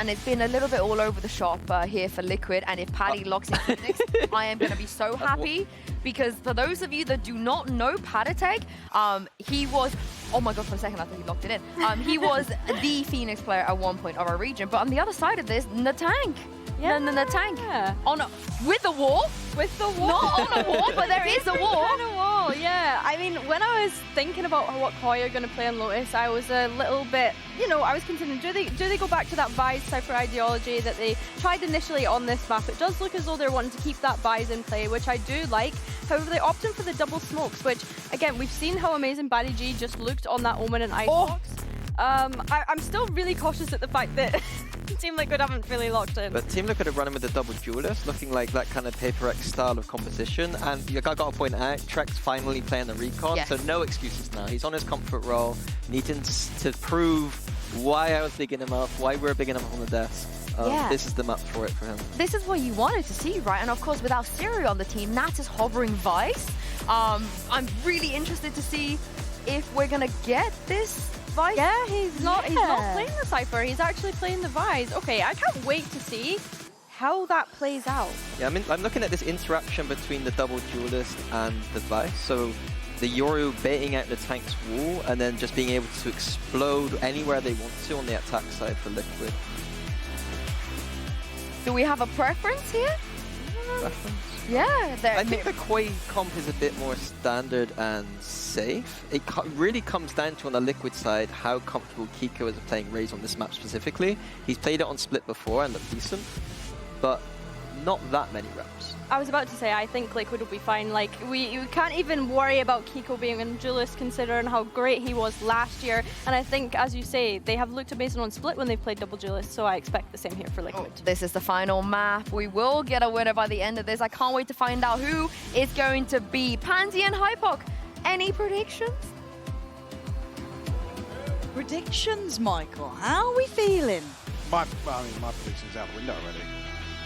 And it's been a little bit all over the shop here for Liquid. And if Paddy locks in Phoenix, I am going to be so happy. Because for those of you that do not know Padatek, he was... Oh my god, for a second I thought he locked it in. He was the Phoenix player at one point of our region. But on the other side of this, Natank. Yeah. The tank. With a wall. With the wall. Not on a wall, but there is a wall. On a wall, yeah. I mean, when I was thinking about what Koi are going to play on Lotus, I was a little bit, you know, I was considering, do they go back to that Vise type of ideology that they tried initially on this map? It does look as though they're wanting to keep that Vise in play, which I do like. However, they opted for the double smokes, which, again, we've seen how amazing Baddy G just looked on that Omen and Icebox. I'm still really cautious at the fact that Team Liquid haven't really locked in. But Team Liquid are running with the double duelist, looking like that kind of Paper X style of composition. And I got to point out, Trek's finally playing the recon, so no excuses now. He's on his comfort role, needing to prove why I was bigging him up, why we're bigging him up on the desk. This is the map for it for him. This is what you wanted to see, right? And of course, without Stereo on the team, Nat is hovering Vice. I'm really interested to see if we're gonna get this Vice. Yeah, he's not playing the Cypher, he's actually playing the Vise. Okay, I can't wait to see how that plays out. Yeah, I mean, I'm looking at this interaction between the double duelist and the Vice. So the Yoru baiting out the tank's wall and then just being able to explode anywhere they want to on the attack side for Liquid. Do we have a preference here? Preference? Yeah. I think the Koi comp is a bit more standard and safe. It really comes down to, on the Liquid side, how comfortable Kiko is playing Raze on this map specifically. He's played it on Split before and looked decent, but not that many reps. I was about to say, I think Liquid will be fine. Like, we can't even worry about Kiko being in duelist considering how great he was last year. And I think, as you say, they have looked amazing on Split when they played double duelist, so I expect the same here for Liquid. This is the final map. We will get a winner by the end of this. I can't wait to find out who it's going to be. Pansy and Hypok, any predictions? Predictions, Michael. How are we feeling? My prediction's out the window already.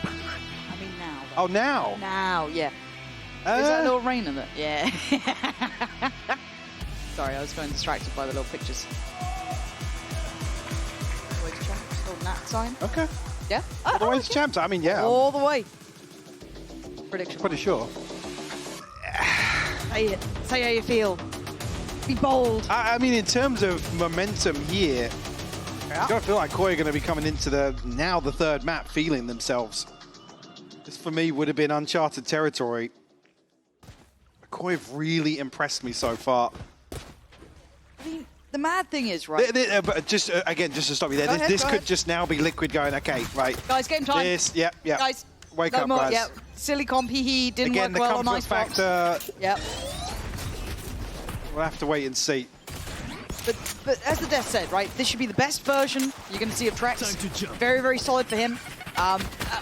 I mean now. Oh, now? Now, yeah. Is that a little rain in it? Yeah. Sorry, I was going distracted by the little pictures. Way to champs, little Nat sign. Okay. Yeah? All the way to champs. I mean, yeah. All the way. Prediction. Pretty sure. Say it. Say how you feel. Be bold. I mean, in terms of momentum here, I gotta feel like Koi are going to be coming into the third map feeling themselves. This, for me, would have been uncharted territory. Koi have really impressed me so far. I mean, the mad thing is, right? But just, again, just to stop you there, this could just now be Liquid going, okay, right. Guys, game time. Yep. Guys, wake no up, more, guys. Yep. Silly comp, he didn't Again, work well on the Icebox. comfort factor. Yep. We'll have to wait and see. But as the Death said, right, this should be the best version you're going to see of Trex. Very, very solid for him.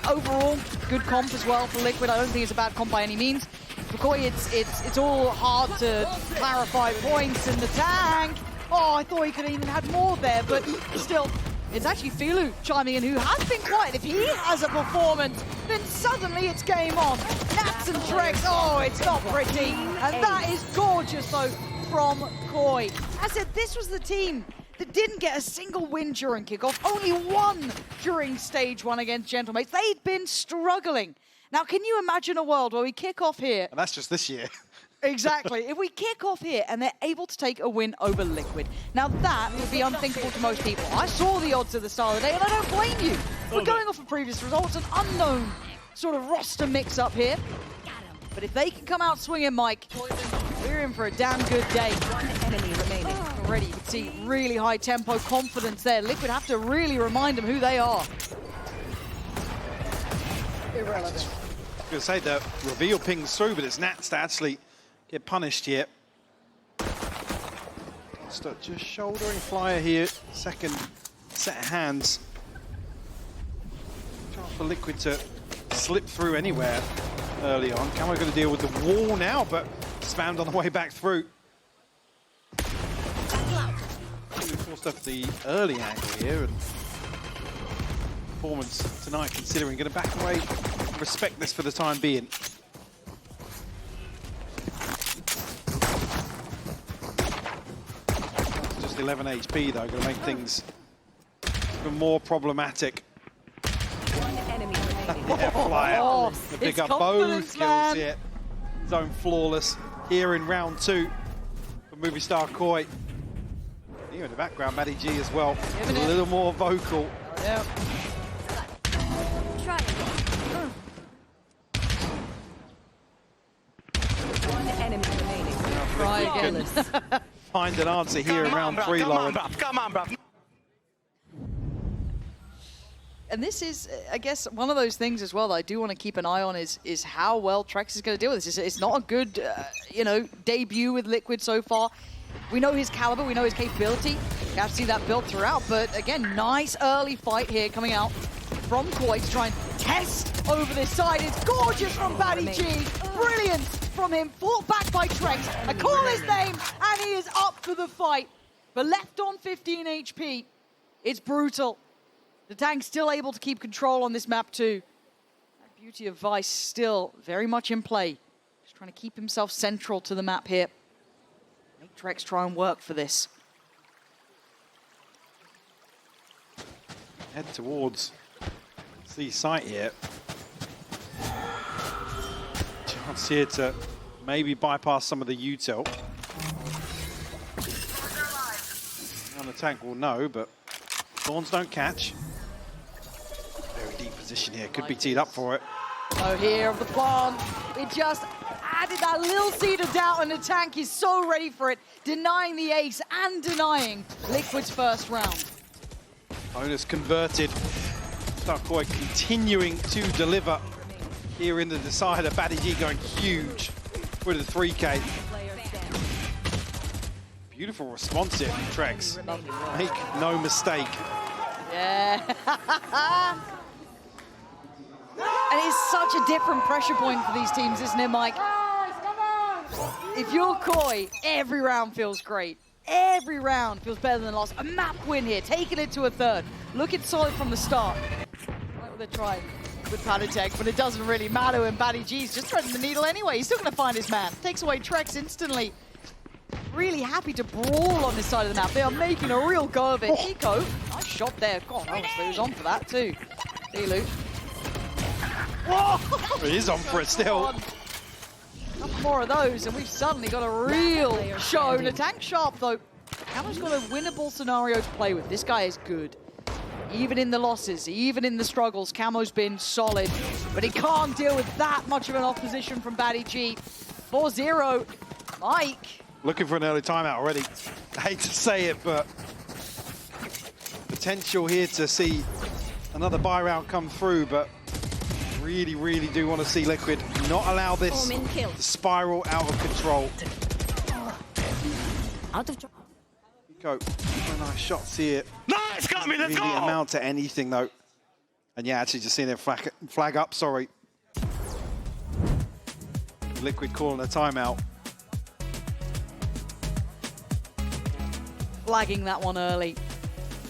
Overall, good comp as well for Liquid. I don't think it's a bad comp by any means. For Koi, it's all hard to clarify points in the tank. Oh, I thought he could have even had more there, but still, it's actually Filu chiming in, who has been quiet. If he has a performance, then suddenly it's game on. Nats and Trex, oh, it's not pretty. And that is gorgeous, though, from Koi. I said this was the team that didn't get a single win during kickoff, only one during stage one against Gentlemates. They'd been struggling. Now, can you imagine a world where we kick off here? And that's just this year. Exactly. If we kick off here and they're able to take a win over Liquid, now that would be unthinkable to most people. I saw the odds at the start of the day and I don't blame you. We're going off of previous results, an unknown sort of roster mix-up here. But if they can come out swinging, Mike, we're in for a damn good day. One enemy remaining. Already you can see really high tempo confidence there. Liquid have to really remind them who they are. Irrelevant. I was going to say the reveal pings through, but it's Nats to actually get punished here. Just shouldering Flyer here. Second set of hands. Chance for Liquid to slip through anywhere early on. Camo going to deal with the wall now, but spammed on the way back through. Forced up the early angle here, and performance tonight considering. Going to back away, respect this for the time being. Just 11 HP though, going to make things even more problematic. Yeah, fly out. The pick it's up both confidence, kills man. here. Zone flawless here in round 2 for movie star Koi. Here in the background, Maddie G as well. Giving A it. little more vocal. Yeah. Try again. One enemy remaining. Try again. Find an answer here in round 3, Lauren. Come on, bro. And this is, I guess, one of those things as well that I do want to keep an eye on is how well Trex is going to deal with this. It's not a good, debut with Liquid so far. We know his caliber, we know his capability. We have to see that built throughout. But again, nice early fight here coming out from Koi to try and test over this side. It's gorgeous from Batty G. Brilliant from him. Fought back by Trex. I call his name, and he is up for the fight. But left on 15 HP, it's brutal. The tank's still able to keep control on this map too. That beauty of Vice still very much in play. Just trying to keep himself central to the map here. Make Trex try and work for this. Head towards C site here. Chance here to maybe bypass some of the util. On the tank will know, but thorns don't catch. Very deep position here. Could be teed up for it. Oh, here of the plant. It just added that little seed of doubt, and the tank is so ready for it, denying the ace and denying Liquid's first round. Bonus converted. Starkoi continuing to deliver here in the decider. Batty G going huge with the 3K. Beautiful response here from Trex. Make no mistake. Yeah. And it's such a different pressure point for these teams, isn't it, Mike? If you're Koi, every round feels great. Every round feels better than the last. A map win here, taking it to a third. Looking solid from the start. Right what they're trying with Panatek, but it doesn't really matter when Batty G's just threading the needle anyway. He's still going to find his man. Takes away Trex instantly. Really happy to brawl on this side of the map. They are making a real go of it. Eco, nice shot there. God, honestly, he was on for that too. See you, Luke. Whoa! He is on for it still. A couple more of those, and we've suddenly got a real show. The tank sharp, though. Camo's got a winnable scenario to play with. This guy is good. Even in the losses, even in the struggles, Camo's been solid. But he can't deal with that much of an opposition from Batty G. 4-0. Mike. Looking for an early timeout already. I hate to say it, but potential here to see another buy round come through, but really, really do want to see Liquid not allow this to spiral out of control. Go. Nice shots here. Nice, got me, let's really go! amount to anything, though. And yeah, actually just seeing it flag up, sorry. Liquid calling a timeout. Flagging that one early,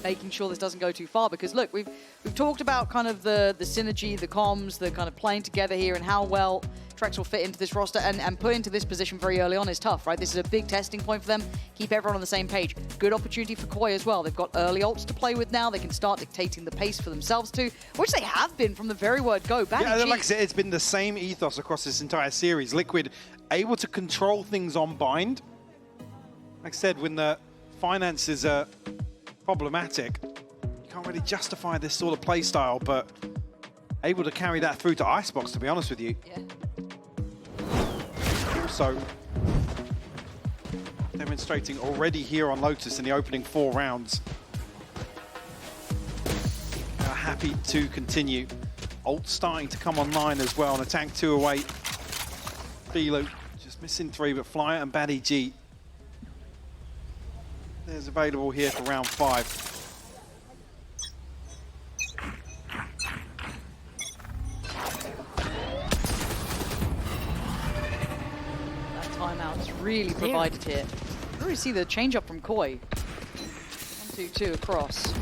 making sure this doesn't go too far, because look, we've talked about kind of the synergy, the comms, the kind of playing together here, and how well Trex will fit into this roster, and put into this position very early on is tough, right? This is a big testing point for them. Keep everyone on the same page. Good opportunity for Koi as well. They've got early ults to play with now. They can start dictating the pace for themselves too, which they have been from the very word go. Yeah, like I said, it's been the same ethos across this entire series. Liquid able to control things on bind. Like I said, when the finances are problematic, you can't really justify this sort of play style, but able to carry that through to Icebox, to be honest with you. Yeah. Also, demonstrating already here on Lotus in the opening 4 rounds. They're happy to continue. Ult starting to come online as well, and a tank 2 away. Philo just missing 3, but Flyer and Batty G there's available here for round 5. That timeout's really provided here. You already see the change up from Koi. 1-2-2 across.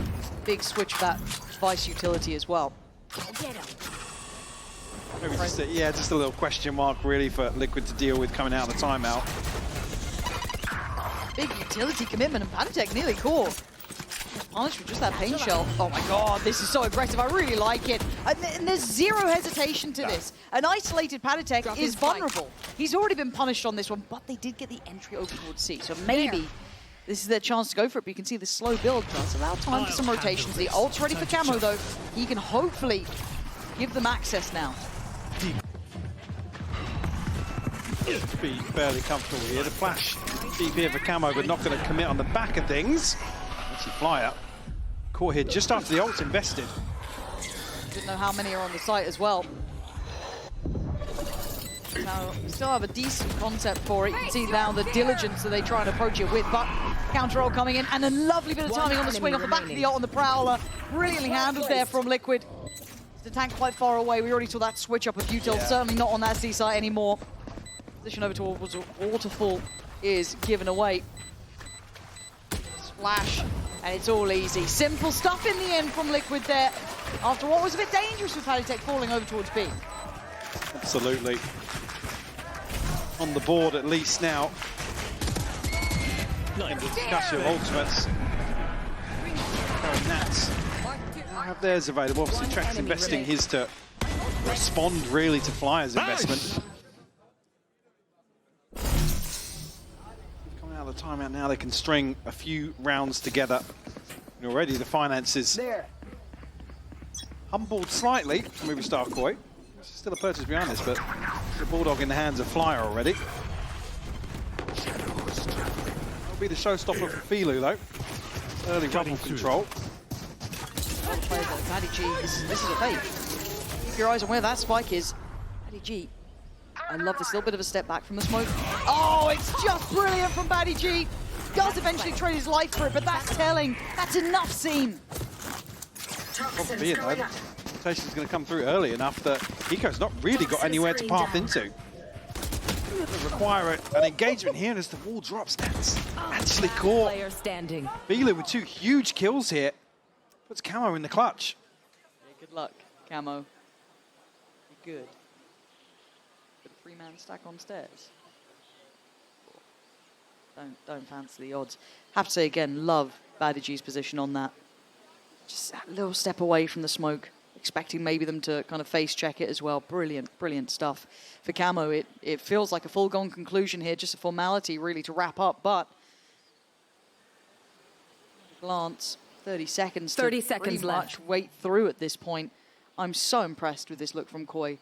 Big switch for that Vice utility as well. Maybe just a little question mark really for Liquid to deal with coming out of the timeout. Big utility commitment, and Panatek nearly caught. punished with just that pain shell. Oh my god, this is so aggressive. I really like it. And there's zero hesitation to this. An isolated Padatek is vulnerable. He's already been punished on this one, but they did get the entry over towards C. So maybe this is their chance to go for it. But you can see the slow build does allow time for some rotations. The ult's ready for Camo though. He can hopefully give them access now. Be fairly comfortable here. The flash deep here for Camo, but not going to commit on the back of things. Actually, fly up. Caught here just after the ult's invested. Didn't know how many are on the site as well. Now, we still have a decent concept for it. You can see now the diligence that they try and approach it with, but counter roll coming in, and a lovely bit of timing on the swing off the back of the ult on the Prowler. Brilliantly handled there from Liquid. The tank quite far away. We already saw that switch up a few tilts, certainly not on that C site anymore. Position over towards Waterfall is given away. Splash, and it's all easy. Simple stuff in the end from Liquid there, after what was a bit dangerous with Padatek falling over towards B. Absolutely. On the board at least now. In the discussion of ultimates. Nats have theirs available. Obviously, Trek's investing his to respond really to Flyer's investment. Coming out of the timeout now, they can string a few rounds together. And already the finances humbled slightly from movie star Koi. There's still a purchase behind this, but the Bulldog in the hands of Flyer already. That'll be the showstopper for Filu though. Early rubble control. Paddy G, this is a fake. Keep your eyes on where that spike is. Paddy G, I love this little bit of a step back from the smoke. Oh, it's just brilliant from Paddy G. Does eventually trade his life for it, but that's telling. That's enough scene. Probably, though. The rotation's going to come through early enough that Hiko's not really got anywhere to path into. Require an engagement here, and as the wall drops, that's actually caught. Player standing. Filu with 2 huge kills here. Puts Camo in the clutch. Yeah, good luck, Camo. You're good. Put a 3-man stack on stairs. Don't fancy the odds. Have to say again, love Paddy G's position on that. Just that little step away from the smoke. Expecting maybe them to kind of face check it as well. Brilliant, brilliant stuff. For Camo, it feels like a foregone conclusion here, just a formality really to wrap up, but glance, 30 seconds 30 to seconds pretty left. much wait through at this point. I'm so impressed with this look from Koi.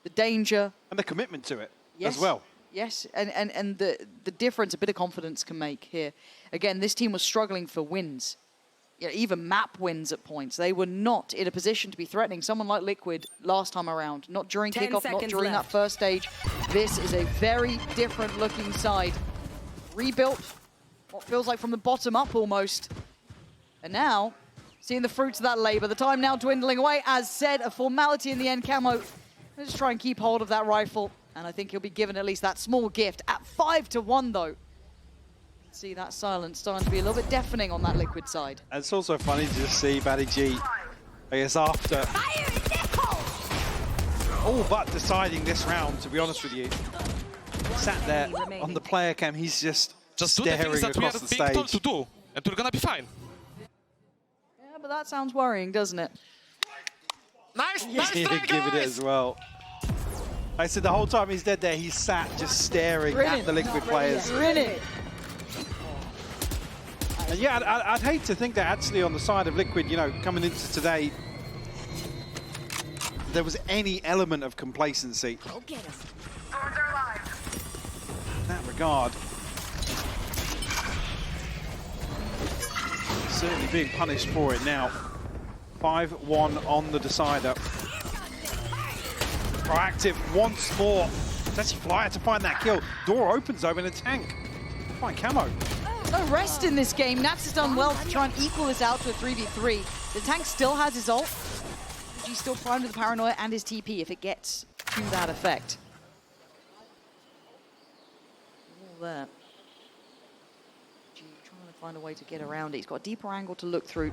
The danger. And the commitment to it Yes. as well. Yes, and the difference a bit of confidence can make here. Again, this team was struggling for wins. Yeah, even map wins at points. They were not in a position to be threatening someone like Liquid last time around. Not during 10 kickoff, not seconds during left. that first stage. This is a very different looking side. Rebuilt, what feels like from the bottom up almost. And now, seeing the fruits of that labor. The time now dwindling away. As said, a formality in the end. Camo, let's try and keep hold of that rifle. And I think he'll be given at least that small gift. At 5-1 though. See that silence starting to be a little bit deafening on that Liquid side. And it's also funny to just see Paddy G, I guess, after all but deciding this round, to be honest with you. Sat there on the player cam, he's just do the staring things that we are across the being told to stage. do, and we're gonna be fine. Yeah, but that sounds worrying, doesn't it? Nice, Yeah, nice try, give it guys! as well. I said the whole time he's dead there, he's sat just staring at the Liquid players. Brilliant. And yeah, I'd hate to think that actually on the side of Liquid, you know, coming into today, there was any element of complacency. Go get him. In that regard, certainly being punished for it now. 5-1 on the decider. Proactive once more. It's actually Flyer to find that kill. Door opens though in a tank. Fine Camo. No rest in this game. Nats has done well to try and equal this out to a 3v3. The tank still has his ult. He's still primed with the paranoia and his TP if it gets to that effect. All there. G trying to find a way to get around it. He's got a deeper angle to look through.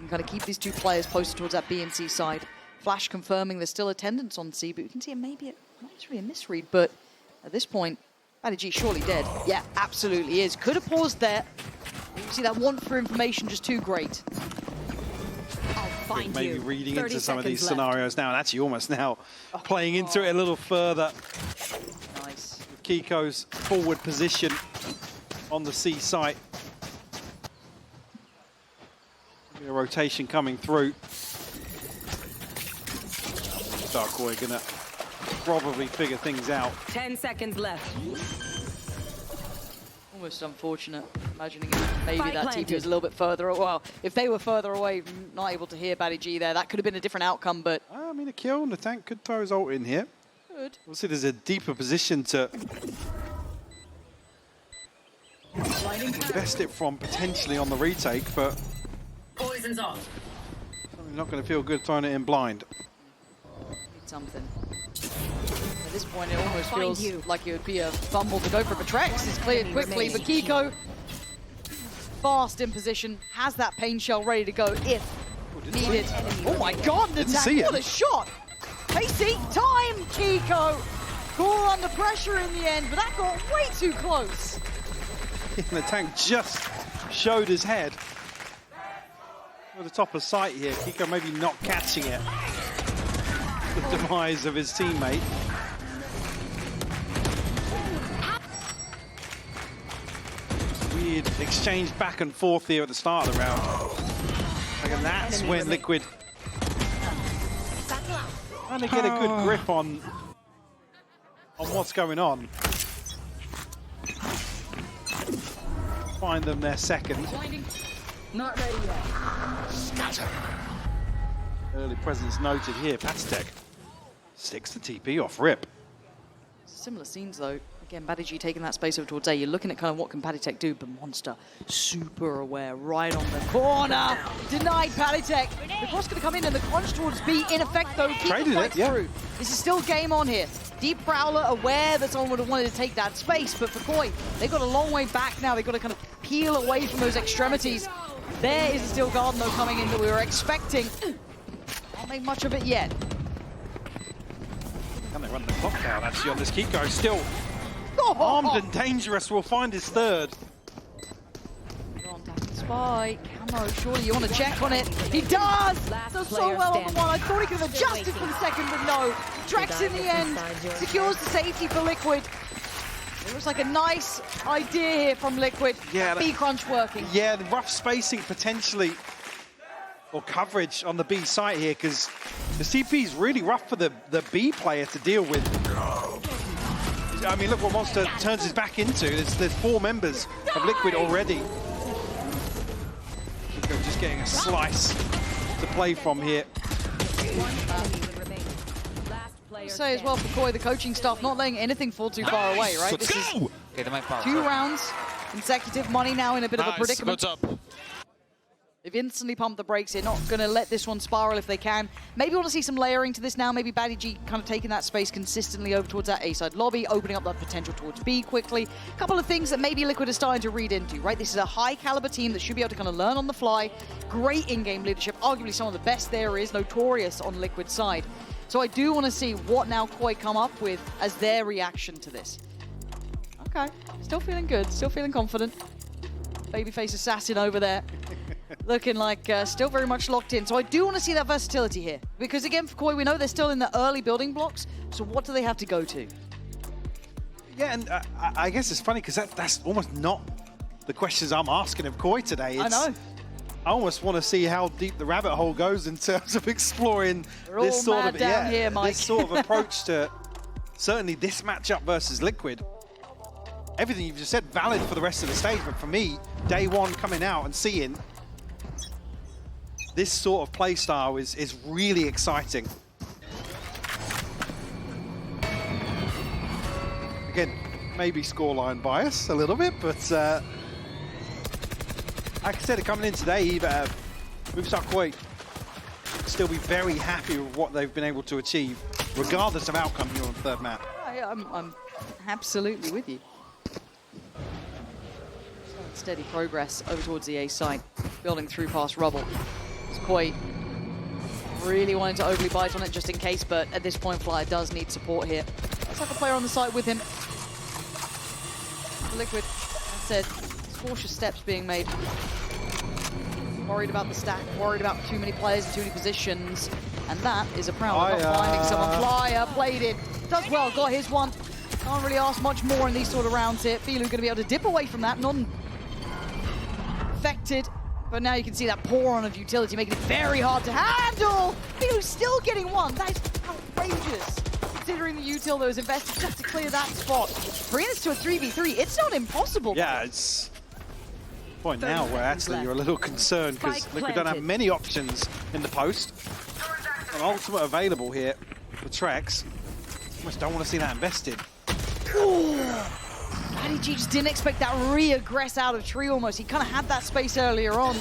And kind of keep these 2 players posted towards that B and C side. Flash confirming there's still attendance on C, but we can see it maybe not necessarily a misread, but at this point, Paddy G surely dead. Yeah, absolutely is. Could have paused there. You see that want for information just too great. Find Maybe you. reading 30 into some of these seconds left. scenarios now, and actually almost now playing into it a little further. Nice. Kiko's forward position on the C site. A rotation coming through. Darkboy gonna probably figure things out. 10 seconds left. Almost unfortunate. Imagining maybe Spike that planted. TP was a little bit further. Well, if they were further away, not able to hear Batty G there, that could have been a different outcome, but I mean, a kill, and the tank could throw his ult in here. good. We'll see there's a deeper position to invest it from potentially on the retake, but Poison's off. I'm not going to feel good throwing it in blind. Need something. At this point, it almost Find feels you. like it would be a fumble to go for it. But Trex is cleared quickly, but Kiko, fast in position, has that pain shell ready to go if needed. Oh my god, the Didn't attack, see what it. a shot! Pacey, time, Kiko! Cool under pressure in the end, but that got way too close. The tank just showed his head. At the top of sight here, Kiko maybe not catching it. The demise of his teammate. Weird exchange back and forth here at the start of the round. And that's when Liquid trying to get a good grip on what's going on. Find them their second. Not ready yet. Early presence noted here. Patstek sticks the TP off rip. Similar scenes though. Again, Badiji taking that space over towards A. You're looking at kind of what can Patitech do, but Monster super aware, right on the corner. Denied Patitech. The cross going to come in and the crunch towards B. In effect though, keep Traded the it, fight yeah. through. This is still game on here. Deep Prowler aware that someone would have wanted to take that space, but for Koi, they've got a long way back now. They've got to kind of peel away from those extremities. There is a Steel Garden though coming in that we were expecting. Not make much of it yet. Can they run the clock down actually on this Kiko? Still armed and dangerous. Will find his third. On tap and spy. Camo, surely you want to check on it. He does! Does so well on the one. I thought he could have adjusted for the second, but no. Drex in the end secures the safety for Liquid. It looks like a nice idea here from Liquid. Yeah, B crunch working. Yeah, the rough spacing potentially, or coverage on the B site here, because the CP is really rough for the B player to deal with. I mean, look what Monster turns his back into. There's 4 members of Liquid already. Kiko just getting a slice to play from here. I say as well for Koi, the coaching staff not letting anything fall too far away, right? Let's This go! is 2 rounds, consecutive money now in a bit of a predicament. Good job. They've instantly pumped the brakes here, not going to let this one spiral if they can. Maybe want to see some layering to this now. Maybe Batty G kind of taking that space consistently over towards that A-side lobby, opening up that potential towards B quickly. A couple of things that maybe Liquid is starting to read into, right? This is a high-caliber team that should be able to kind of learn on the fly. Great in-game leadership, arguably some of the best there is, notorious on Liquid's side. So I do want to see what now Koi come up with as their reaction to this. Okay, still feeling good, still feeling confident. Babyface assassin over there. Looking like still very much locked in. So I do want to see that versatility here. Because again, for Koi, we know they're still in the early building blocks. So what do they have to go to? Yeah, and I guess it's funny because that's almost not the questions I'm asking of Koi today. I know. I almost want to see how deep the rabbit hole goes in terms of exploring We're this all sort mad of down here, Mike. this sort of approach to certainly this matchup versus Liquid. Everything you've just said valid for the rest of the stage, but for me, day one coming out and seeing this sort of play style is really exciting. Again, maybe scoreline bias a little bit, but like I said, coming in today, Movistar Koi still be very happy with what they've been able to achieve, regardless of outcome here on the third map. I'm absolutely with you. Steady progress over towards the A site, building through past rubble. Koi really wanting to overly bite on it just in case, but at this point, Flyer does need support here. Let's have a player on the site with him. Liquid, that's it. cautious steps being made. Worried about the stack, worried about too many players in too many positions. And that is a proud of not finding someone. Flyer played it, does well, got his one. Can't really ask much more in these sort of rounds here. Filu going to be able to dip away from that, non-affected. But now you can see that pour on of utility, making it very hard to handle. Filu's still getting one. That is outrageous, considering the util that was invested just to clear that spot. Bringing this to a 3v3, it's not impossible. Yeah, it's a point now where actually you're a little concerned because Liquid don't have many options in the post. An ultimate available here for Trex. Almost don't want to see that invested. Paddy G just didn't expect that re-aggress out of tree almost. He kind of had that space earlier on.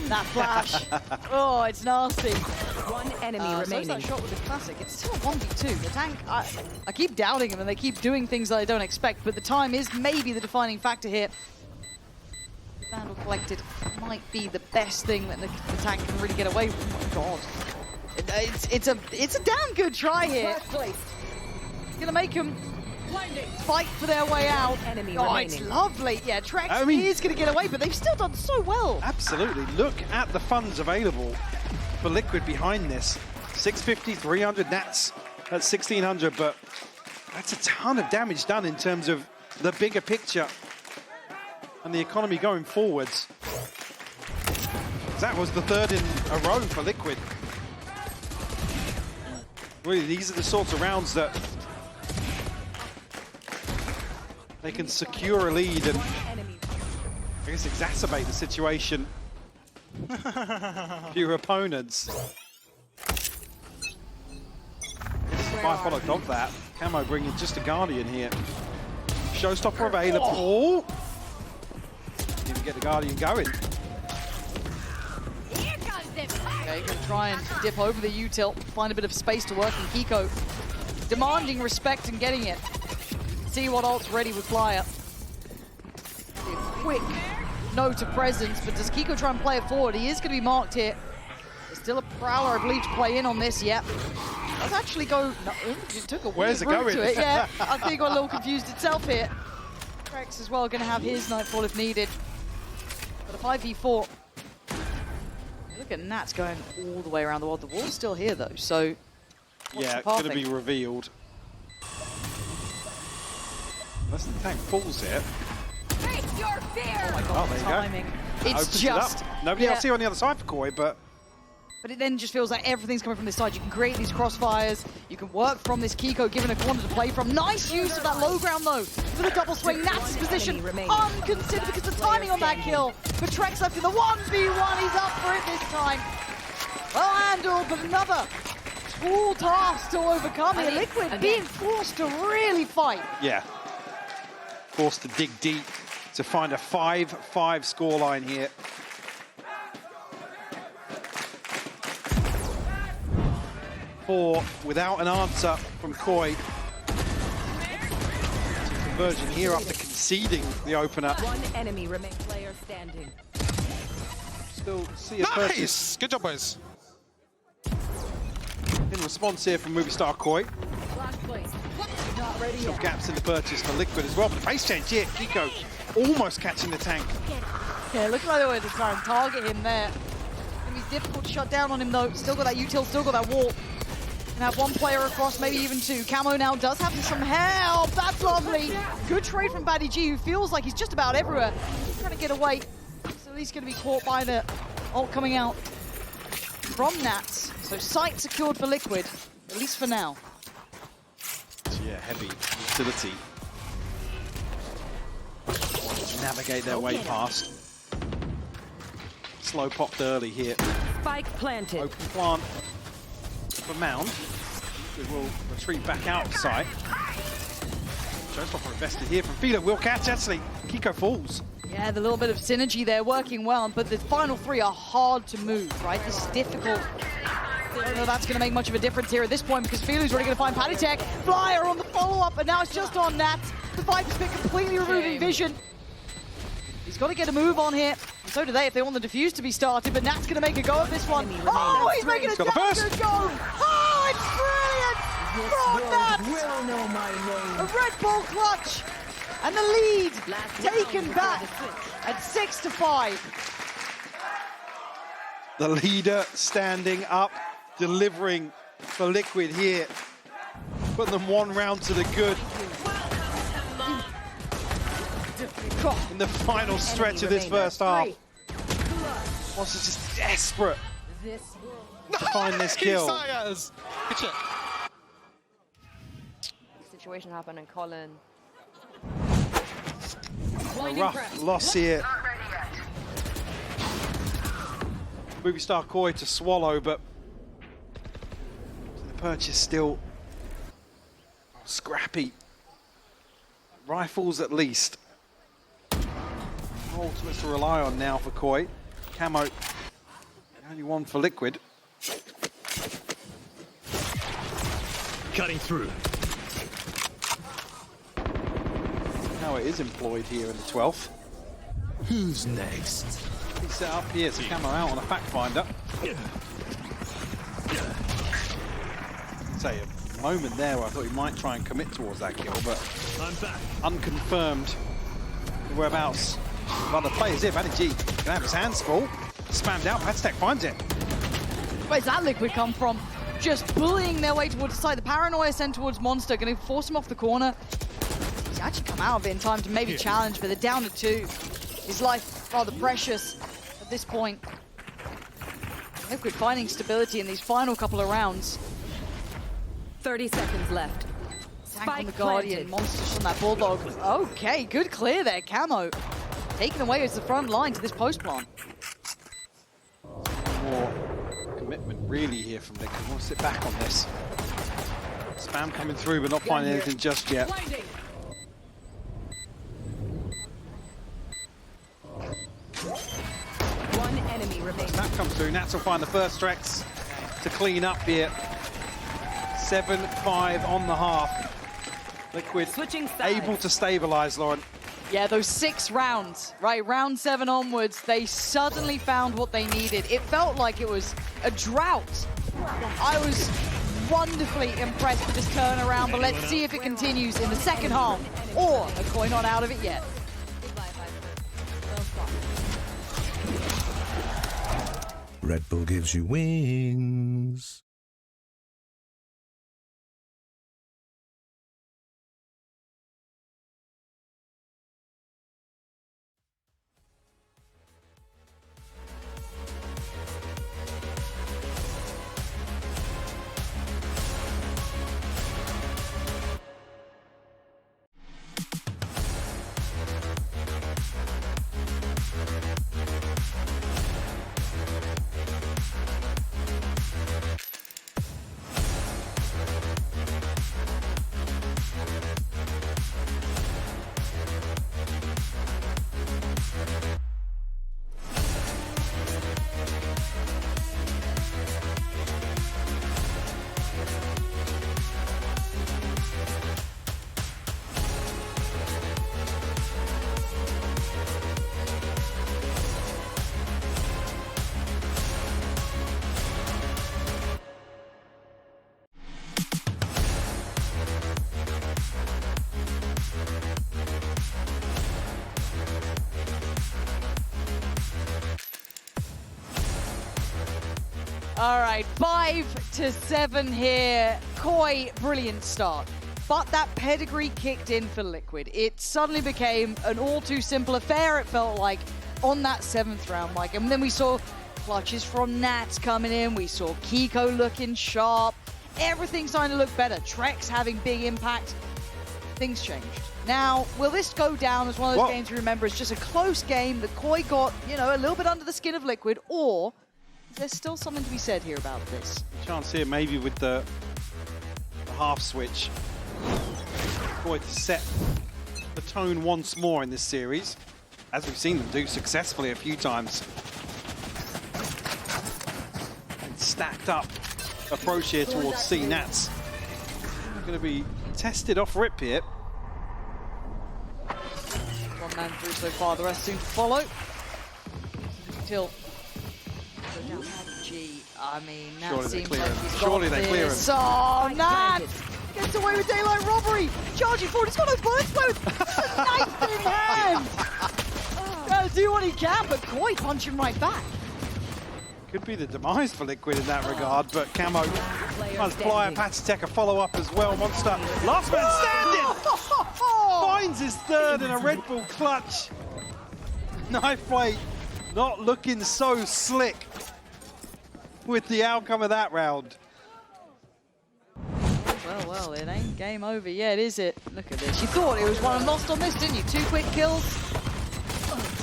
That flash. Oh, it's nasty. One enemy remaining. So that shot with the classic. It's still a 1v2. The tank, I keep doubting him and they keep doing things that I don't expect, but the time is maybe the defining factor here. The Vandal collected might be the best thing that the tank can really get away with. Oh my god. It's a damn good try here. It's gonna make him fight for their way out. It's lovely. Yeah, Trex is going to get away, but they've still done so well. Absolutely. Look at the funds available for Liquid behind this. 650, 300 nats at 1600, but that's a ton of damage done in terms of the bigger picture and the economy going forwards. That was the third in a row for Liquid. Really, these are the sorts of rounds that they can secure a lead and I guess exacerbate the situation for your opponents. Byproduct of that, Camo bringing just a Guardian here. Showstopper available. Oh. Didn't even get the Guardian going. Okay, gonna try and dip over the util, find a bit of space to work, and Kiko demanding respect and getting it. See what ult's ready with Flyer. A quick note of presence, but does Kiko try and play it forward? He is going to be marked here. There's still a Prowler, I believe, to play in on this. Yep. Does actually go. No, it took a Where's it route going? to it. Yeah, I think it got a little confused itself here. Trex as well going to have his Nightfall if needed. But a 5v4. Look at Nats going all the way around the world. The wall's still here though, so. Yeah, it's going to be revealed. Unless the tank falls here. Face your fear! Oh my god, the timing. It's just... Nobody else here on the other side for Koi, but it then just feels like everything's coming from this side. You can create these crossfires. You can work from this Kiko, given a corner to play from. Nice use of that low ground, though, for the double swing. Nats' position unconsidered because the timing on that kill. But Trex left in the 1v1. He's up for it this time. Well handled, but another tall task to overcome here. Liquid being forced to really fight. yeah. Forced to dig deep to find a 5-5 scoreline here. Four without an answer from Koi. Conversion here after conceding the opener. One enemy remains. Player standing. Still see a purchase Nice! Good job, boys. in response here from Movie Star Koi. Not ready Some yet. gaps in the purchase for Liquid as well. But the pace change here, Kiko almost catching the tank. Yeah, look like the way to try and target him there. It's gonna be difficult to shut down on him though. Still got that util, still got that wall. Can have one player across, maybe even two. Camo now does have some help. That's lovely. Good trade from Paddy G, who feels like he's just about everywhere. He's trying to get away. So he's going to be caught by the ult coming out from Nats. So sight secured for Liquid, at least for now. Yeah, heavy utility. Navigate their way past. Slow popped early here. Spike planted. Open plant for Mound. We will retreat back out of sight. Showstopper invested here from Fila. Will catch, actually. Kiko falls. Yeah, the little bit of synergy there working well, but the final three are hard to move, right? This is difficult. I don't know that's going to make much of a difference here at this point because Filu's already going to find Paddy Tech. Flyer on the follow-up, but now it's just on Nats. The Viper's been completely removing vision. He's got to get a move on here. And so do they if they want the defuse to be started, but Nat's going to make a go of this one. Oh, he's making a damn good go. Oh, it's brilliant from Nats. Will know my name. A Red Bull clutch. And the lead Last taken round back before the at 6-5. The leader standing up, delivering for Liquid here. Put them one round to the good. In the final stretch of this first half. Monster's just desperate to find this kill. Good shot. Situation happened and Colin. A rough loss here. Movie star Koi to swallow, but the purchase still scrappy. Rifles at least. Ultimates to rely on now for Koi. Camo, the only one for Liquid. Cutting through. Now it is employed here in the 12th. Who's next? He's set up here, so Camo out on a fact finder. Say a moment there where I thought he might try and commit towards that kill, but I'm back. unconfirmed whereabouts of other players here. Paddy G can have his hands full. Spammed out, Patstek finds it. Where's that Liquid come from? Just bullying their way towards the side. The paranoia sent towards Monster, going to force him off the corner. He's actually come out of it in time to maybe challenge, but they're down to 2. His life rather precious at this point. Liquid finding stability in these final couple of rounds. 30 seconds left. Tank on the Guardian, Monsters from that Bulldog. Okay, good clear there, Camo. Taken away as the front line to this post plant. More commitment really here from Liquid. I want to sit back on this. Spam coming through, but not finding anything just yet. Blinding. One enemy remains. That comes through. Nats will find the first Trex to clean up here. 7-5 on the half. Liquid Switching sides. able to stabilize, Lauren. Yeah, those 6 rounds, right? Round 7 onwards, they suddenly found what they needed. It felt like it was a drought. I was wonderfully impressed with this turnaround, but let's see if it continues in the second half, or a Koi not out of it yet. Red Bull gives you wings. All right, 5-7 here. Koi, brilliant start. But that pedigree kicked in for Liquid. It suddenly became an all too simple affair, it felt like, on that 7th round, Mike. And then we saw clutches from Nats coming in. We saw Kiko looking sharp. Everything starting to look better. Trex having big impact. Things changed. Now, will this go down as one of those games we remember as just a close game that Koi got, you know, a little bit under the skin of Liquid, or there's still something to be said here about this? Chance here maybe with the half switch. Koi to set the tone once more in this series, as we've seen them do successfully a few times. And stacked up approach here towards C. Nats. Going to be tested off rip here. One man through so far, the rest soon to follow. Till go down G. I mean, that Surely they seems clear like him. he's Surely got they clear him. this. Oh, Nats! gets away with daylight robbery. Charging forward, he's got no burst mode. Knife in hand. Trying to do what he can, but Koi punching right back. Could be the demise for Liquid in that regard, but Camo must fly. Patitech a follow-up as well. Monster, last man standing! Finds his third in a Red Bull clutch. Knife Blade not looking so slick with the outcome of that round. Well, it ain't game over yet, is it? Look at this. You thought it was one and lost on this, didn't you? 2 quick kills.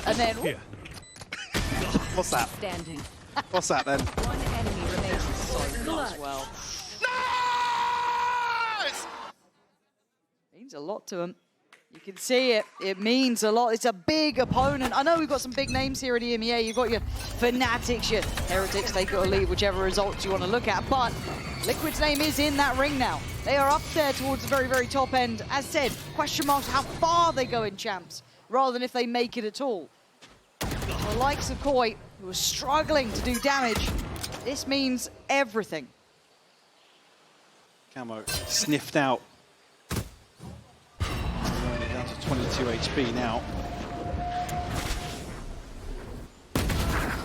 And then... Here. What's that? Standing. What's that then? One enemy remains. So good as well. Nice! Means a lot to him. You can see it. It means a lot. It's a big opponent. I know we've got some big names here at EMEA. You've got your Fanatics, your Heretics, they got to leave whichever results you want to look at. But Liquid's name is in that ring now. They are up there towards the very, very top end. As said, question marks how far they go in champs, rather than if they make it at all. The likes of Koi, who are struggling to do damage, this means everything. Camo sniffed out. Only down to 22 HP now.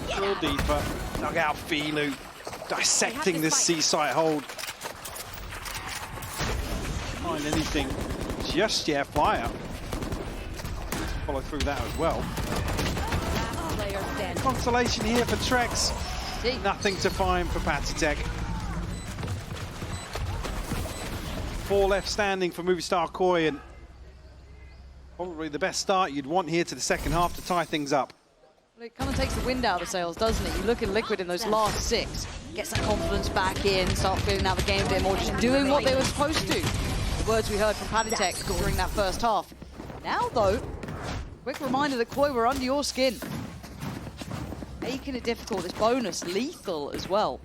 Still deeper. Dug out Filu. Dissecting this C-site hold. Find anything just yet. Fire. Follow through that as well. Player standing. Consolation here for Trex. Nothing to find for Patitech. 4 left standing for Movie Star Koi, and probably the best start you'd want here to the second half to tie things up. Well, it kind of takes the wind out of the sails, doesn't it? You look at Liquid in those last 6, gets that confidence back in, start feeling out the game a bit more, just doing what they were supposed to. The words we heard from Patitech during that first half. Now, though, quick reminder that Koi were under your skin. Making it difficult, this bonus lethal as well.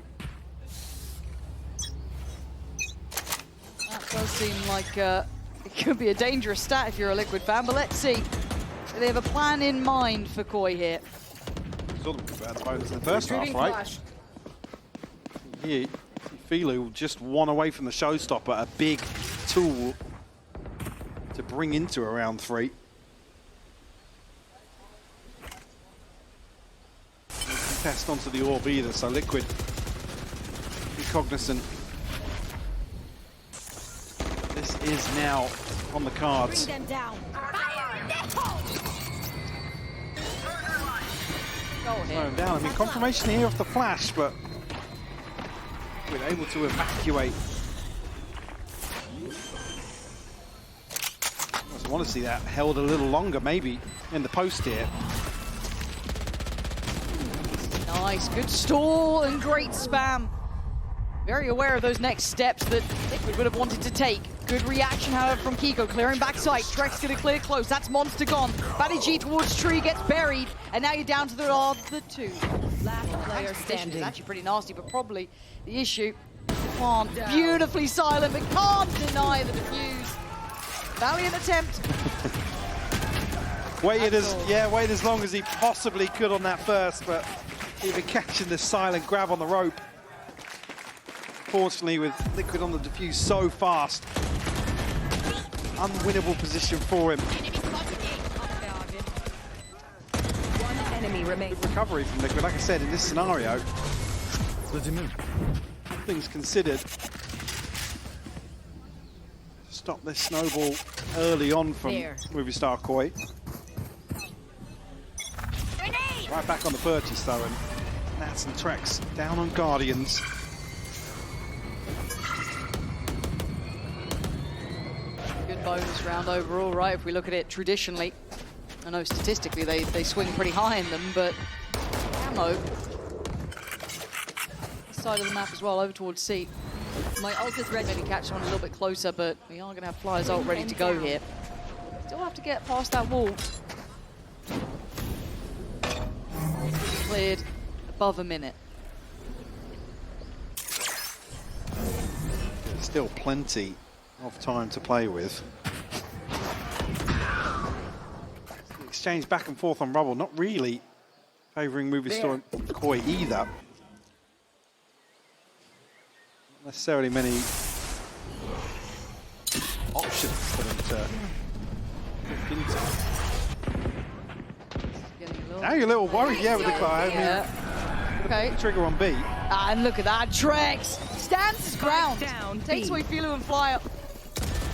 That does seem like it could be a dangerous stat if you're a Liquid fan, but let's see. Do they have a plan in mind for Koi here? Sort of bad bonus in the first half, right? Here, Filu just 1 away from the showstopper, a big tool to bring into a round 3. Test onto the orb either, so Liquid be cognizant. This is now on the cards. Bring them down. Slow him down. I mean, confirmation here off the flash, but we're able to evacuate. I want to see that held a little longer, maybe, in the post here. Nice, good stall and great spam. Very aware of those next steps that Liquid would have wanted to take. Good reaction, however, from Kiko, clearing backside. Trex gonna clear close, that's Monster gone. Batty G towards Tree, gets buried, and now you're down to the 2. Last player It's standing. actually pretty nasty, but probably the issue. Can't, beautifully silent, but can't deny the defuse. Valiant attempt. Waited as long as he possibly could on that first, but even catching the silent grab on the rope. Fortunately, with Liquid on the defuse so fast, unwinnable position for him. One enemy remains. Good recovery from Liquid. Like I said, in this scenario, Let him in. all things considered, stop this snowball early on from Movie Star Koi. Right back on the purchase though, and Nats and Trex down on Guardians. Good bonus round overall, right? If we look at it traditionally, I know statistically they swing pretty high in them, but Camo, this side of the map as well, over towards C. My ult is ready to catch someone a little bit closer, but we are going to have Flyer's ult ready to go here. Still have to get past that wall. Cleared above a minute. Still plenty of time to play with. The exchange back and forth on rubble, not really favouring Movie Star Koi either. Not necessarily many positions for them to look into. Now you're a little worried, yeah, with the Clive. Okay. Trigger on B. And look at that, Trex stands his ground. down, Takes B. away Philo and Flyer.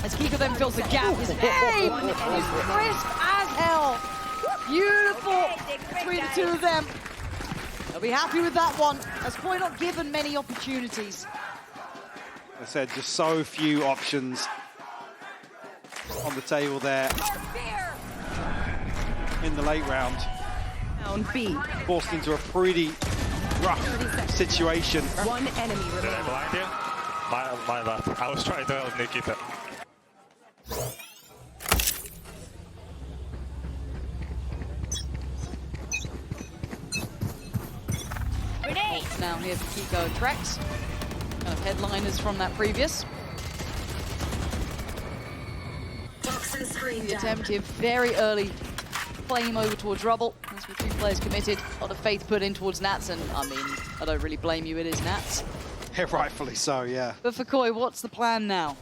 As Kiko then fills the gap. His aim is crisp as hell. Beautiful between the two of them. They'll be happy with that one. As Koi not given many opportunities. I said just so few options on the table there in the late round. Down B. Forced into a pretty rough situation. One enemy Did I remaining. blind you? My bad. I was trying to help Nikita. Now here for Kiko and Trex. Kind of headliners from that previous. The attempt here very early. Flame over towards Rubble. As with 3 players committed. A lot of faith put in towards Nats, and I mean, I don't really blame you, it is Nats. Yeah, rightfully so, yeah. But for Koi, what's the plan now?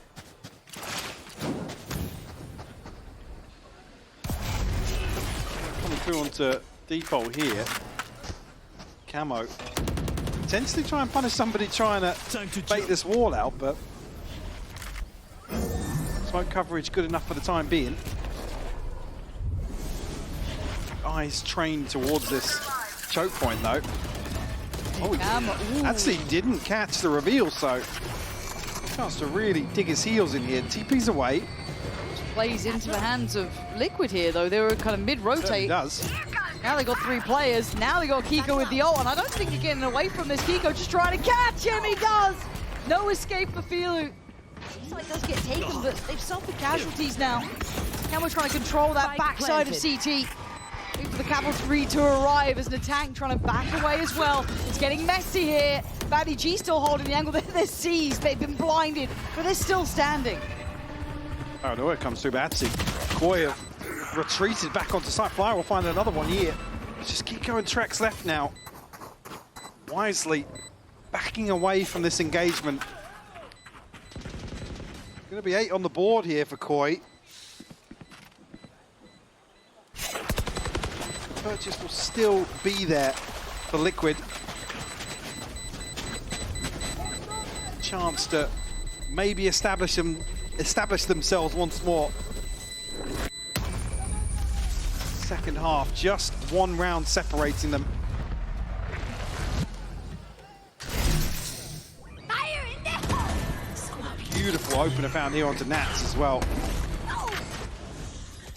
Coming through onto default here. Camo. Potentially try and punish somebody trying to bait this wall out, but smoke coverage good enough for the time being. Eyes trained towards this choke point though. Oh, he actually didn't catch the reveal, so chance to really dig his heels in here. TP's away. Plays into the hands of Liquid here though. They were kind of mid-rotate. Does. Now they got 3 players. Now they got Kiko with the ult, and I don't think you're getting away from this. Kiko just trying to catch him. He does. No escape for Philo. Seems like does get taken, but they've suffered casualties now. Now we're trying to control that backside of CT. Wait for the Capital 3 to arrive as the tank trying to back away as well. It's getting messy here. Batty G still holding the angle. They're seized. They've been blinded, but they're still standing. Oh no, it comes through Batsy. Koi have retreated back onto site. Flyer will find another one here. It's just Kiko and Trex left now. Wisely backing away from this engagement. Going to be 8 on the board here for Koi. Purchase will still be there for Liquid. Chance to maybe establish themselves once more. Second half, just 1 round separating them. Beautiful opener found here onto Nats as well.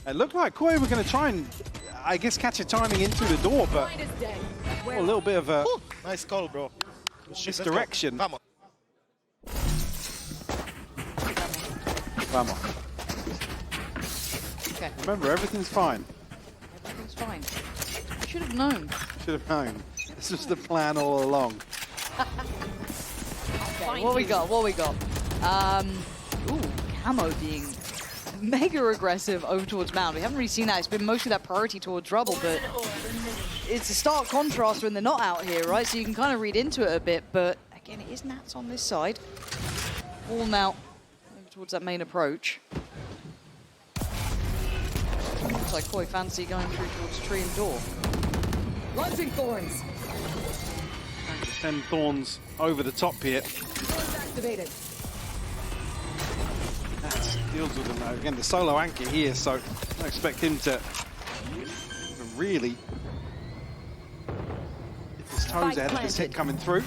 It looked like Koi were going to try and, I guess, catch a timing into the door, but a little bit of a Nice call, bro. misdirection. Vamos. Vamos. Okay, Remember, everything's fine. everything's fine. Should have known. Should have known. This was the plan all along. Okay, what we got? What we got? Ooh, Camo being mega aggressive over towards Mound. We haven't really seen that. It's been mostly that priority towards Rubble, but it's a stark contrast when they're not out here, right? So you can kind of read into it a bit, but again, it is Nats on this side. All now over towards that main approach. Looks like Koi fancy going through towards tree and door. Launching thorns. 10 Thorns over the top here. Activated. That deals with them. Again, the solo anchor here, so I don't expect him to even really get his toes ahead of this hit coming through.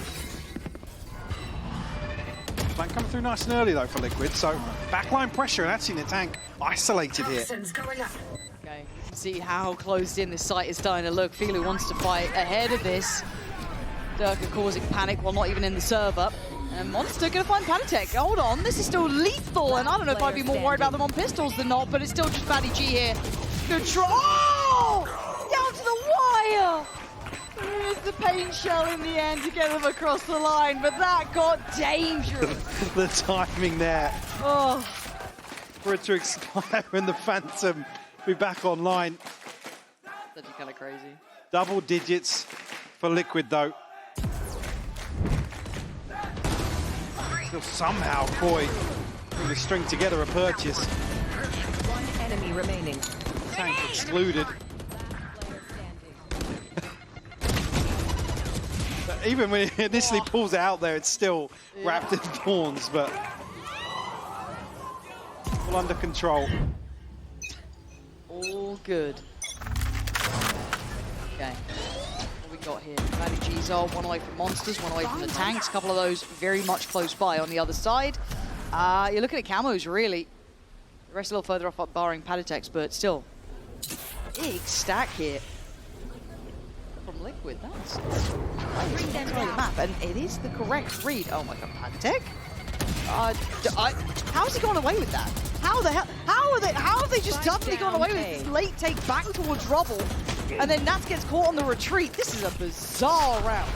Flank coming through nice and early though for Liquid, so backline pressure and actually the tank isolated here. Okay, you can see how closed in this site is starting to look. Philo wants to fight ahead of this. Durka causing panic while not even in the serve up. And Monster gonna find Panatech. Hold on, this is still lethal, and I don't know if I'd be more worried about them on pistols than not, but it's still just Batty G here. Good try. Oh! Down to the wire! There's the paint shell in the end to get them across the line, but that got dangerous. The timing there Oh, for it to expire and the Phantom be back online. that's kind of crazy. Double digits for Liquid though. Still somehow Koi able to string together a purchase. enemy remaining. Tank excluded. But even when he initially pulls it out there, it's still wrapped in thorns, but all under control. All good. Okay. What we got here? Matty G's one away from monsters, one away from the tanks. A couple of those very much close by on the other side. You're looking at camos, really. The rest a little further off, barring Padatex, but still. Big stack here. From Liquid, that's the map, and it is the correct read. Oh my god, Padatex? How's he gone away with that? How the hell? How have they just suddenly gone away with this late take back towards Rubble, and then Nats gets caught on the retreat? This is a bizarre round.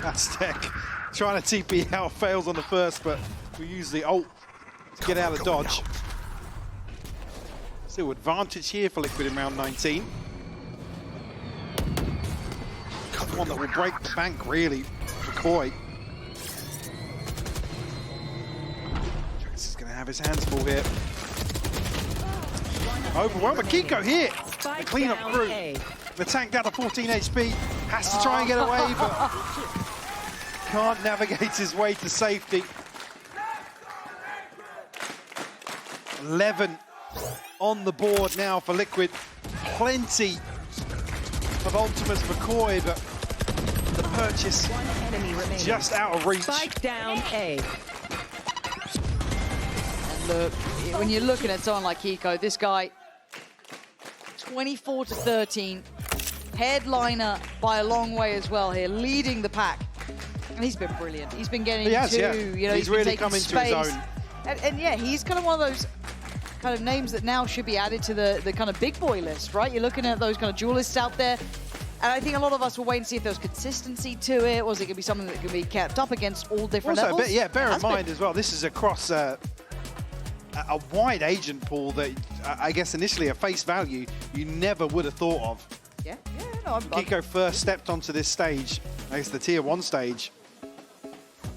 Aztec trying to TP out, fails on the first, but we use the ult to get out of dodge. Still advantage here for Liquid in round 19. One that will break the bank, really, for Koi. Trax is going to have his hands full here. Overwhelmed, but Kiko here. The clean up through. The tank down to 14 HP. Has to try and get away, but can't navigate his way to safety. 11 on the board now for Liquid. Plenty of ultimates for Koi, but the purchase just out of reach. Spike down A. And look, when you're looking at someone like Kiko, this guy, 24 to 13, headliner by a long way as well here, leading the pack. And he's been brilliant. He's been getting you know, he's really come into his own. And yeah, he's kind of one of those kind of names that now should be added to the kind of big boy list, right? You're looking at those kind of duelists out there. And I think a lot of us will wait and see if there's consistency to it. Was it going to be something that can be kept up against all different also, levels? Bear in mind as well, this is across a wide agent pool that I guess initially at face value, you never would have thought of. Yeah, no, Kiko first stepped onto this stage, I guess the tier 1 stage,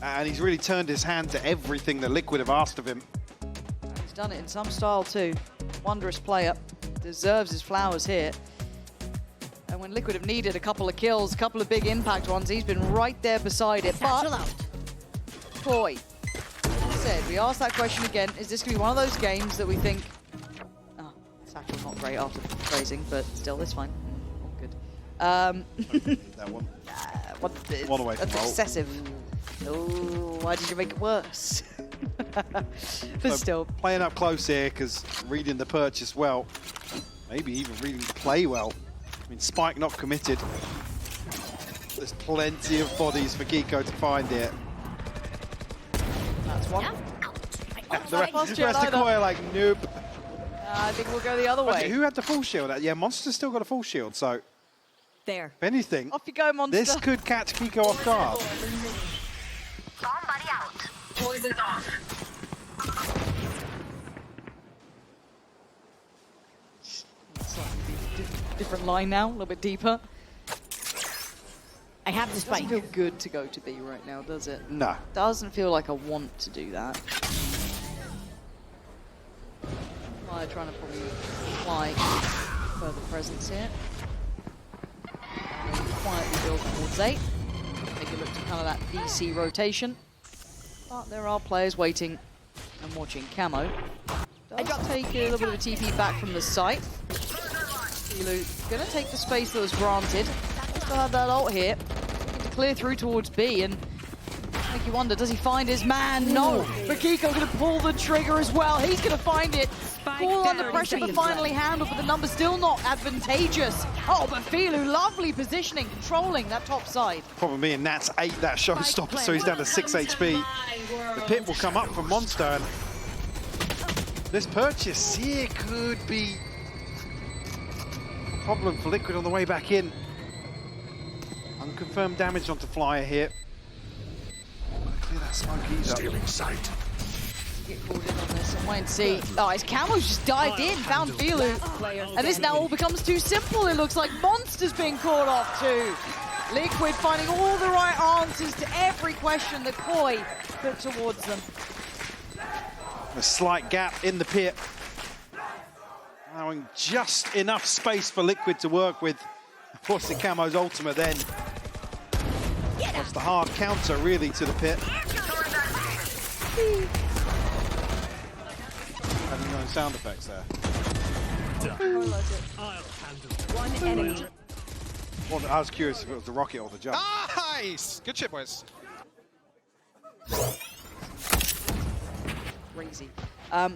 and he's really turned his hand to everything that Liquid have asked of him. He's done it in some style too. Wondrous player. Deserves his flowers here. And when Liquid have needed a couple of kills, a couple of big impact ones, he's been right there beside it. But Koi, as I said, we asked that question again. Is this going to be one of those games that we think, oh, it's actually not great after phrasing, but still, it's fine. All good. That one. One away from That's excessive. Oh, why did you make it worse? But So still. playing up close here, because reading the purchase well, maybe even reading the play well. I mean, Spike not committed. There's plenty of bodies for Kiko to find here. That's one. The rest of Koi are like, nope. I think we'll go the other way. Who had the full shield? Yeah, Monster's still got a full shield, so There. if anything, Off you go, Monster. this could catch Kiko off guard. Somebody out. Poison off. Different line now, a little bit deeper. I have the Doesn't spike. feel good to go to B right now, does it? No. Doesn't feel like I want to do that. Fire trying to probably apply further presence here. And quietly build towards 8. Take a look to kind of that VC rotation. But there are players waiting and watching Camo. Does take a little bit of a TP back from the site. Gonna take the space that was granted. Still have that ult here. To clear through towards B and make you wonder, does he find his man? No, but Kiko gonna pull the trigger as well. He's gonna find it. All under pressure, but finally handled, but the number's still not advantageous. Oh, but Filu, lovely positioning, controlling that top side. Problem being Nats ate that showstopper, so he's down to 6 HP. The pit will come up from Monster, and this purchase here could be a problem for Liquid on the way back in. Unconfirmed damage onto Flyer here. Clear that smoke ease up. Stealing sight. Get called in on this and wait and see. Oh, his Camo's just dived in, found Filu. And this now all becomes too simple. It looks like Monster's being caught off too. Liquid finding all the right answers to every question that Koi put towards them. A slight gap in the pit. allowing just enough space for Liquid to work with. Of course, the Camo's ultimate then. That's the hard counter, really, to the pit. Having no sound effects there. One enemy. Well, I was curious if it was the rocket or the jump. Nice! Good shit, boys. Crazy.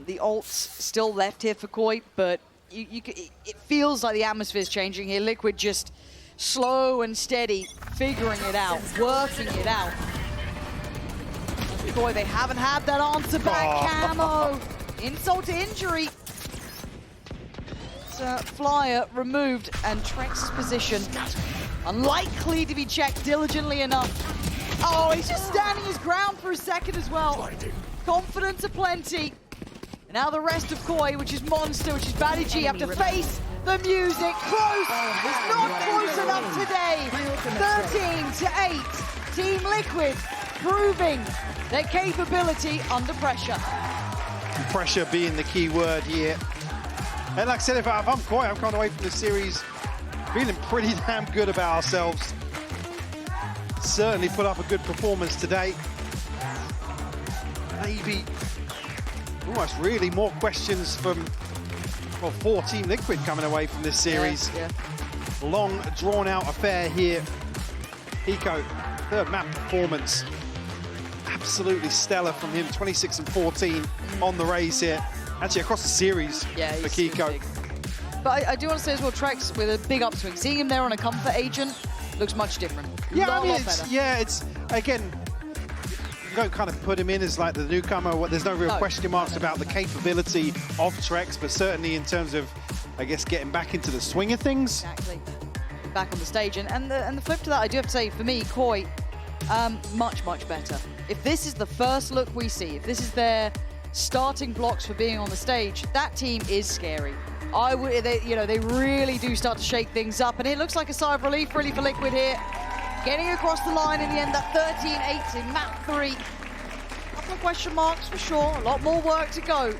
The ult's still left here for Koi, but it feels like the atmosphere is changing here. Liquid just slow and steady, figuring it out, working it out. Koi, they haven't had that answer back. Camo, insult to injury. Flyer removed, and Trex's position unlikely to be checked diligently enough. Oh, he's just standing his ground for a second as well. Confidence aplenty. And now the rest of Koi, which is Monster, which is Batty G, have to face the music. Close! It's not close enough today. 13-8. Team Liquid proving their capability under pressure. Pressure being the key word here. And like I said, if I'm Koi, I'm coming away from this series feeling pretty damn good about ourselves. Certainly put up a good performance today. Maybe almost really more questions from, well, for Team Liquid coming away from this series. Yeah. Long, drawn-out affair here. Eco, third map performance. Absolutely stellar from him, 26 and 14 on the raise here. Actually, across the series for Kiko. But I do want to say as well, Trex with a big upswing. Seeing him there on a comfort agent looks much different. Yeah, lot better. it's again, you don't kind of put him in as like the newcomer. There's no real question marks about the capability of Trex, but certainly in terms of, I guess, getting back into the swing of things. Exactly. Back on the stage. And the flip to that, I do have to say, for me, Koi, much, much better. If this is the first look we see, if this is their starting blocks for being on the stage, that team is scary. They really do start to shake things up, and it looks like a sigh of relief really for Liquid here. Getting across the line in the end, that 13-8 in map 3. A couple of question marks for sure, a lot more work to go.